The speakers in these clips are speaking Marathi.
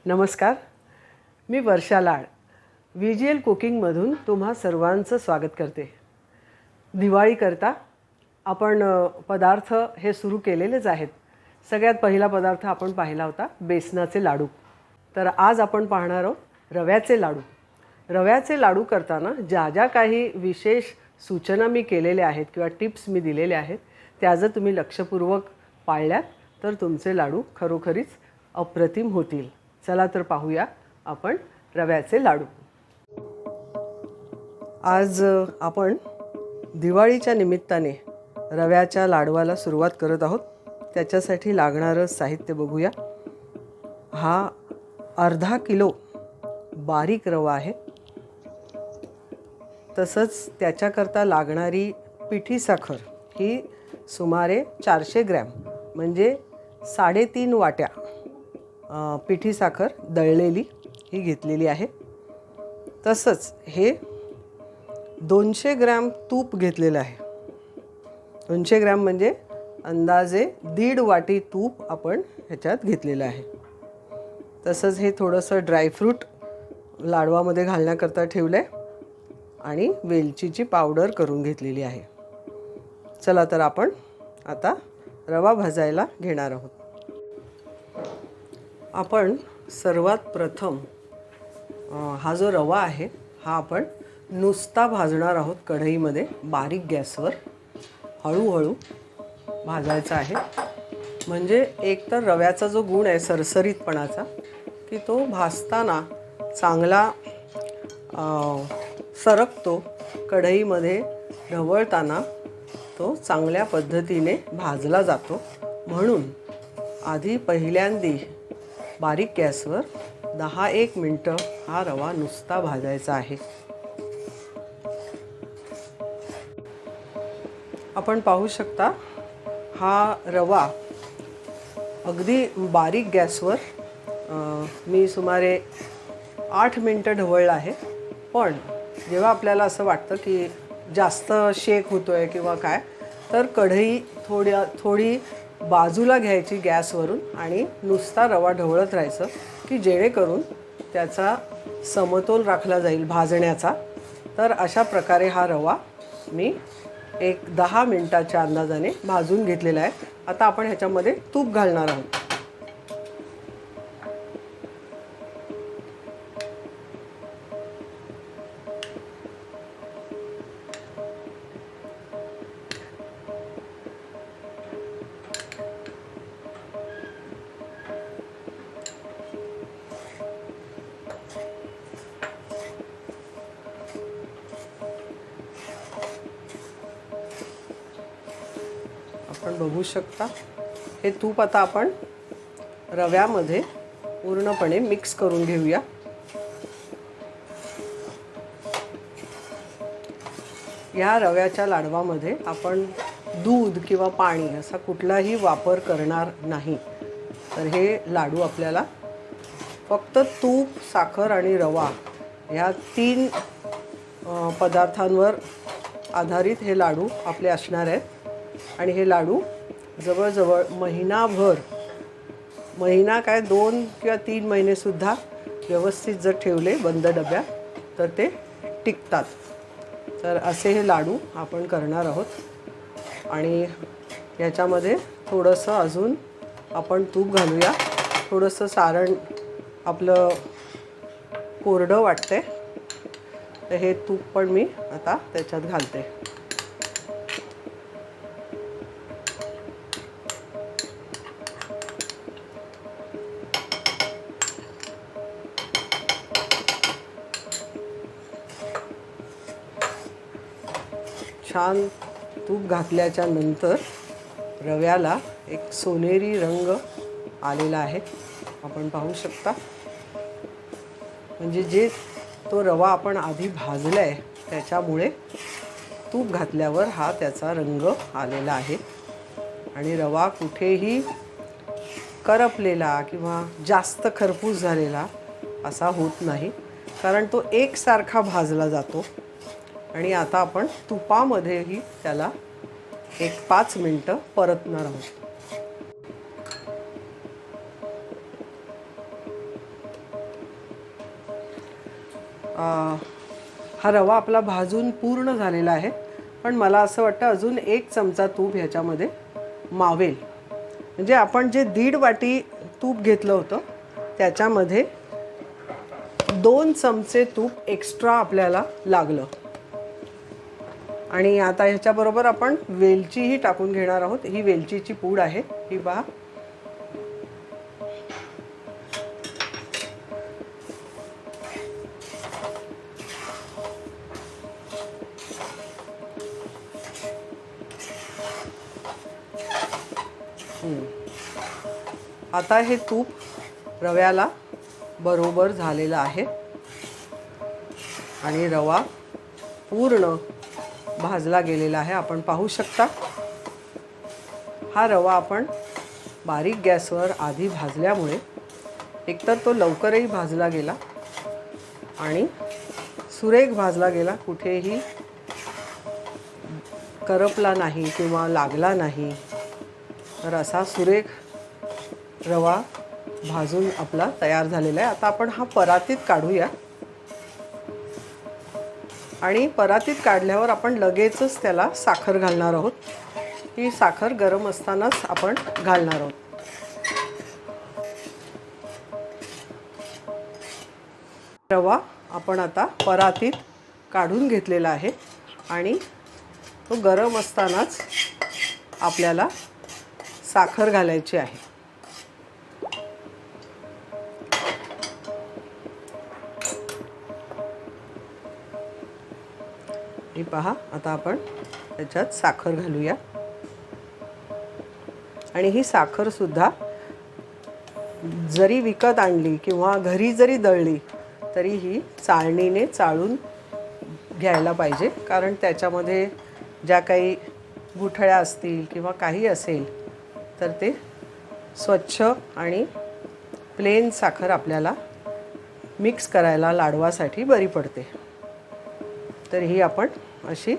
नमस्कार, मी वर्षा लाड व्हीजीएल कुकिंगमधून तुम्हा सर्वांचं स्वागत करते. दिवाळीकरता आपण पदार्थ हे सुरू केलेलेच आहेत. सगळ्यात पहिला पदार्थ आपण पाहिला होता बेसनाचे लाडू. तर आज आपण पाहणार आहोत रव्याचे लाडू. रव्याचे लाडू करताना ज्या ज्या काही विशेष सूचना मी केलेल्या आहेत किंवा टिप्स मी दिलेल्या आहेत त्या जर तुम्ही लक्षपूर्वक पाळल्यात तर तुमचे लाडू खरोखरीच अप्रतिम होतील. चला तर पाहूया आपण रव्याचे लाडू. आज आपण दिवाळीच्या निमित्ताने रव्याच्या लाडवाला सुरुवात करत आहोत. त्याच्यासाठी लागणारं साहित्य बघूया. हा अर्धा किलो बारीक रवा आहे. तसंच त्याच्याकरता लागणारी पिठी साखर ही सुमारे 400 ग्रॅम म्हणजे 3.5 वाट्या पिठी साखर दळलेली ही घेतलेली आहे. तसंच हे 200 ग्रॅम तूप घेतलेलं आहे. 200 ग्रॅम म्हणजे अंदाजे 1.5 वाटी तूप आपण ह्याच्यात घेतलेलं आहे. तसंच हे थोडंसं ड्रायफ्रूट लाडवामध्ये घालण्याकरता ठेवलं आहे आणि वेलचीची पावडर करून घेतलेली आहे. चला तर आपण आता रवा भाजायला घेणार आहोत. आपण सर्वात प्रथम हा जो रवा आहे हा आपण नुसता भाजणार आहोत. कढईमध्ये बारीक गॅसवर हळूहळू भाजायचा आहे. म्हणजे एकतर रव्याचा जो गुण आहे सरसरीतपणाचा की तो भाजताना चांगला सरकतो. कढईमध्ये ढवळताना तो चांगल्या पद्धतीने भाजला जातो. म्हणून आधी पहिल्यांदी बारीक गॅसवर 10-1 मिनटं हा रवा नुसता भाजायचा आहे. आपण पाहू शकता हा रवा अगदी बारीक गॅसवर मी सुमारे 8 मिनटं ढवळला आहे. पण जेव्हा आपल्याला असं वाटतं की जास्त शेक होतो आहे किंवा काय तर कढई थोडी बाजूला घ्यायची गॅसवरून आणि नुसता रवा ढवळत राहायचं की जेणेकरून त्याचा समतोल राखला जाईल भाजण्याचा. तर अशा प्रकारे हा रवा मी 10 मिनटाच्या अंदाजाने भाजून घेतलेला आहे. आता आपण ह्याच्यामध्ये तूप घालणार आहोत. आपण बघू शकता हे तूप आता आपण रव्यामध्ये पूर्णपणे मिक्स करून घेऊया. या रव्याच्या लाडवामध्ये आपण दूध किंवा पाणी असा कुठलाही वापर करणार नाही. तर हे लाडू आपल्याला फक्त तूप, साखर आणि रवा ह्या 3 पदार्थांवर आधारित हे लाडू आपले असणार आहेत. आणि हे लाडू जवळजवळ महिना काय 2 किंवा 3 महिनेसुद्धा व्यवस्थित जर ठेवले बंद डब्यात तर ते टिकतात. तर असे हे लाडू आपण करणार आहोत. आणि याच्यामध्ये थोडंसं अजून आपण तूप घालूया. थोडंसं सारण आपलं कोरडं वाटते तर हे तूप पण मी आता त्याच्यात घालते. छान तूप घातल्याच्या नंतर रव्याला एक सोनेरी रंग आलेला आहे. आपण पाहू शकता. म्हणजे जे तो रवा आपण आधी भाजला आहे त्याच्यामुळे तूप घातल्यावर हा त्याचा रंग आलेला आहे. आणि रवा कुठेही करपलेला किंवा जास्त खरपूस झालेला असा होत नाही कारण तो एकसारखा भाजला जातो. आणि आता आपण तुपामध्येही त्याला 5 मिनटं परतणार आहोत. हा रवा आपला भाजून पूर्ण झालेला आहे, पण मला असं वाटतं अजून 1 चमचा तूप ह्याच्यामध्ये मावेल. म्हणजे आपण जे 1.5 वाटी तूप घेतलं होतं त्याच्यामध्ये 2 चमचे तूप एक्स्ट्रा आपल्याला लागलं. आणि आता ह्याच्याबरोबर आपण वेलचीही टाकून घेणार आहोत. ही वेलचीची पूड आहे, ही पहा. आता हे तूप रव्याला बरोबर झालेलं आहे आणि रवा पूर्ण भाजला गेलेला आहे. आपण पाहू शकता. हा रवा आपण बारीक गॅसवर आधी भाजल्यामुळे एकतर तो लवकरही भाजला गेला आणि सुरेख भाजला गेला, कुठेही करपला नाही किंवा लागला नाही. तर असा सुरेख रवा भाजून आपला तयार झालेला आहे. आता आपण हा परातीत काढूया आणि परातीत काढल्यावर आपण लगेचच त्याला साखर घालणार आहोत. ही साखर गरम असतानाच आपण घालणार आहोत. रवा आपण आता परातीत काढून घेतलेला आहे आणि तो गरम असतानाच आपल्याला साखर घालायची आहे. हे पहा, आता आपण त्याच्यात साखर घालूया आणि ही साखर सुद्धा जरी विकत आणली किंवा घरी जरी दळली तरी ही चाळणीने चाळून घ्यायला पाहिजे, कारण त्याच्यामध्ये ज्या काही गुठळ्या असतील किंवा काही असेल तर ते स्वच्छ आणि प्लेन साखर आपल्याला मिक्स करायला लाडवासाठी बरी पडते. तर ही आपण अशी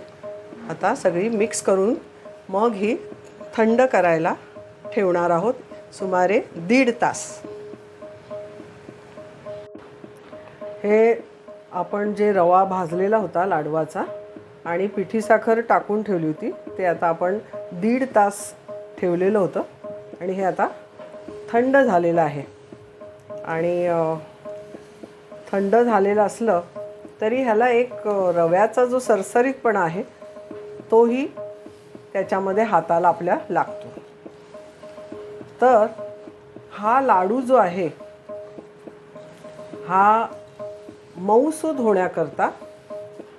आता सगळी मिक्स करून मग ही थंड करायला ठेवणार आहोत सुमारे 1.5 तास. हे आपण जे रवा भाजलेला होता लाडवाचा आणि पिठी साखर टाकून ठेवली होती ते आता आपण 1.5 तास ठेवलेलं होतं आणि हे आता थंड झालेलं आहे. आणि थंड झालेलं असलं तरी ह्याला एक रव्याचा जो सरसरीतपणा आहे तोही त्याच्यामध्ये हाताला आपल्या लागतो. तर हा लाडू जो आहे हा मऊसूद होण्याकरता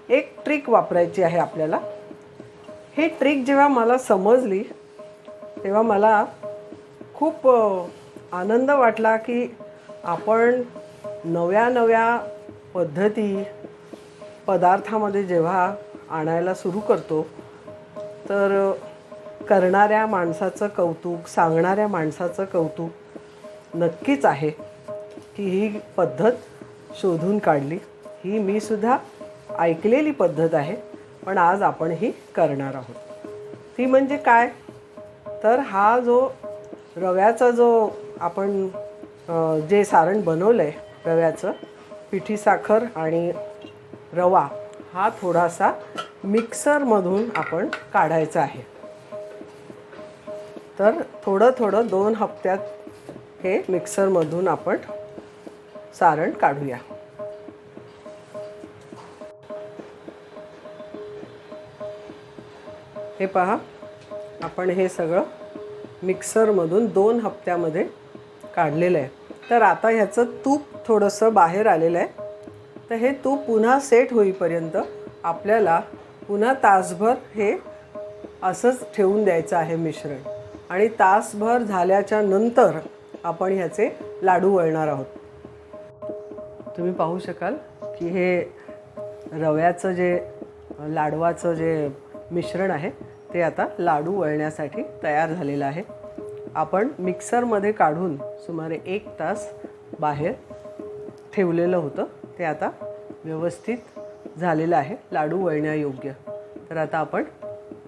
एक ट्रिक वापरायची आहे आपल्याला. ही ट्रिक जेव्हा मला समजली तेव्हा मला खूप आनंद वाटला की आपण नव्या नव्या पद्धती पदार्थामध्ये जेव्हा आणायला सुरू करतो तर करणाऱ्या माणसाचं कौतुक, सांगणाऱ्या माणसाचं कौतुक नक्कीच आहे की ही पद्धत शोधून काढली. ही मी सुद्धा ऐकलेली पद्धत आहे, पण आज आपण ही करणार आहोत. ती म्हणजे काय, तर हा जो रव्याचा जो आपण जे सारण बनवलं आहे रव्याचं, पिठी साखर आणि रवा हा थोडासा मिक्सरमधून आपण काढायचा आहे. तर थोडं थोडं 2 हप्त्यात हे मिक्सरमधून आपण सारण काढूया. हे पहा, आपण हे सगळं मिक्सरमधून 2 हप्त्यामध्ये काढलेलं आहे. तर आता ह्याचं तूप थोडंसं बाहेर आलेलं आहे. तर हे तूप पुन्हा सेट होईपर्यंत आपल्याला पुन्हा तासभर हे असंच ठेवून द्यायचं आहे मिश्रण. आणि तासभर झाल्याच्या नंतर आपण ह्याचे लाडू वळणार आहोत. तुम्ही पाहू शकाल की हे रव्याचं जे लाडवाचं जे मिश्रण आहे ते आता लाडू वळण्यासाठी तयार झालेलं आहे. आपण मिक्सरमध्ये काढून सुमारे 1 तास बाहेर ठेवलेलं होतं, ते आता व्यवस्थित झालेलं आहे, लाडू वळण्यायोग्य. तर आता आपण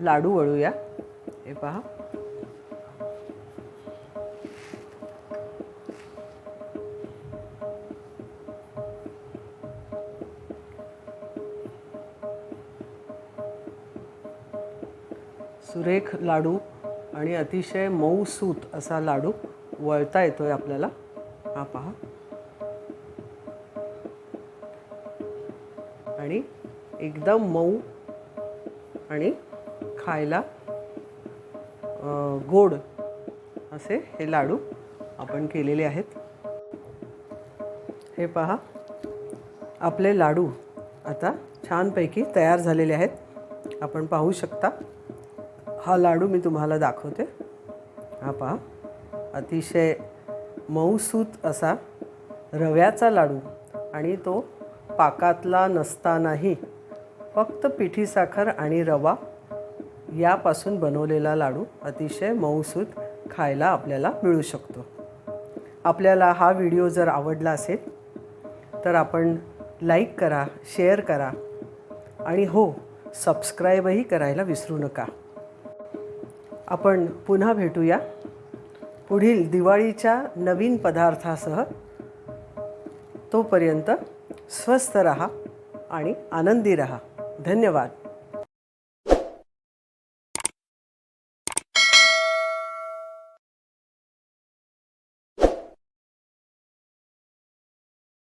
लाडू वळूया. हे पहा, सुरेख लाडू आणि अतिशय मऊसूत असा लाडू वळता येतोय आपल्याला. हा पहा. आणि एकदम मऊ आणि खायला गोड असे हे लाडू आपण केलेले आहेत. हे पहा, आपले लाडू आता छानपैकी तयार झालेले आहेत. आपण पाहू शकता. हा लाडू मी तुम्हाला दाखवते. हा पहा, अतिशय मऊसूत असा रव्याचा लाडू आणि तो पाकातला नसतानाही फक्त पिठी साखर आणि रवा यापासून बनवलेला लाडू अतिशय मऊसूत खायला आपल्याला मिळू शकतो. आपल्याला हा व्हिडिओ जर आवडला असेल तर आपण लाईक करा, शेअर करा आणि हो, सबस्क्राईबही करायला विसरू नका. आपण पुन्हा भेटूया पुढील दिवाळीच्या नवीन पदार्थासह. तोपर्यंत स्वस्थ रहा आणि आनंदी रहा. धन्यवाद.